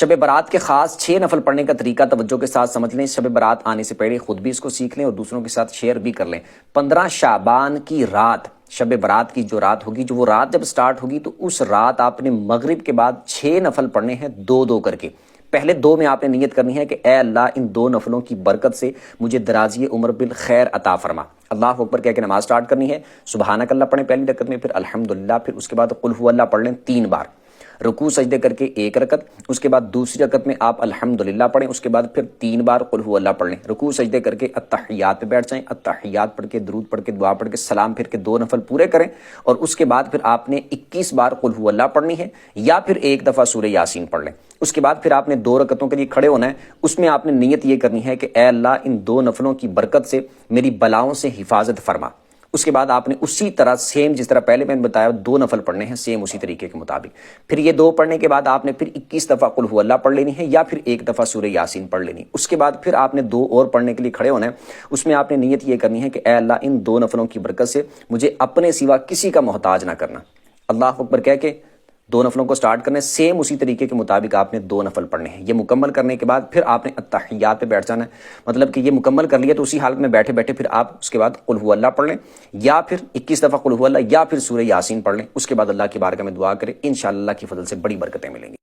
شب برات کے خاص 6 نفل پڑھنے کا طریقہ توجہ کے ساتھ سمجھ لیں. شب برات آنے سے پہلے خود بھی اس کو سیکھ لیں اور دوسروں کے ساتھ شیئر بھی کر لیں. 15 شعبان کی رات، شب برات کی جو رات ہوگی، جو وہ رات جب سٹارٹ ہوگی تو اس رات آپ نے مغرب کے بعد 6 نفل پڑھنے ہیں، 2 کر کے. پہلے 2 میں آپ نے نیت کرنی ہے کہ اے اللہ ان 2 نفلوں کی برکت سے مجھے درازی عمر بالخیر عطا فرما. اللہ اکبر کہہ کے نماز سٹارٹ کرنی ہے. سبحانک اللہ پڑھیں پہلی رکعت میں، پھر الحمدللہ، پھر اس کے بعد قل هو اللہ پڑھ لیں 3 بار. رکوع سجدے کر کے 1 رکعت، اس کے بعد دوسری رکعت میں آپ الحمدللہ پڑھیں، اس کے بعد پھر 3 بار قل هو اللہ پڑھ لیں. رکوع سجدے کر کے اتحیات پہ بیٹھ جائیں، اتحیات پڑھ کے درود پڑھ کے دعا پڑھ کے سلام پھر کے 2 نفل پورے کریں، اور اس کے بعد پھر آپ نے 21 بار قل هو اللہ پڑھنی ہے، یا پھر 1 دفعہ سورہ یاسین پڑھ لیں. اس کے بعد پھر آپ نے 2 رکعتوں کے لیے کھڑے ہونا ہے. اس میں آپ نے نیت یہ کرنی ہے کہ اے اللہ ان 2 نفلوں کی برکت سے میری بلاؤں سے حفاظت فرما. اس کے بعد آپ نے اسی طرح سیم جس طرح پہلے میں نے بتایا 2 نفل پڑھنے ہیں، سیم اسی طریقے کے مطابق. پھر یہ 2 پڑھنے کے بعد آپ نے پھر 21 دفعہ قل هو اللہ پڑھ لینی ہے، یا پھر 1 دفعہ سورہ یاسین پڑھ لینی. اس کے بعد پھر آپ نے 2 اور پڑھنے کے لیے کھڑے ہونا ہے. اس میں آپ نے نیت یہ کرنی ہے کہ اے اللہ ان 2 نفلوں کی برکت سے مجھے اپنے سوا کسی کا محتاج نہ کرنا. اللہ اکبر کہہ کے 2 نفلوں کو سٹارٹ کرنے، سیم اسی طریقے کے مطابق آپ نے 2 نفل پڑھنے ہیں. یہ مکمل کرنے کے بعد پھر آپ نے اتحیات پہ بیٹھ جانا ہے. مطلب کہ یہ مکمل کر لیا تو اسی حالت میں بیٹھے بیٹھے پھر آپ اس کے بعد قل هو اللہ پڑھ لیں، یا پھر 21 دفعہ قل هو اللہ، یا پھر سورہ یاسین پڑھ لیں. اس کے بعد اللہ کی بارگاہ میں دعا کریں، انشاءاللہ اللہ کی فضل سے بڑی برکتیں ملیں گی.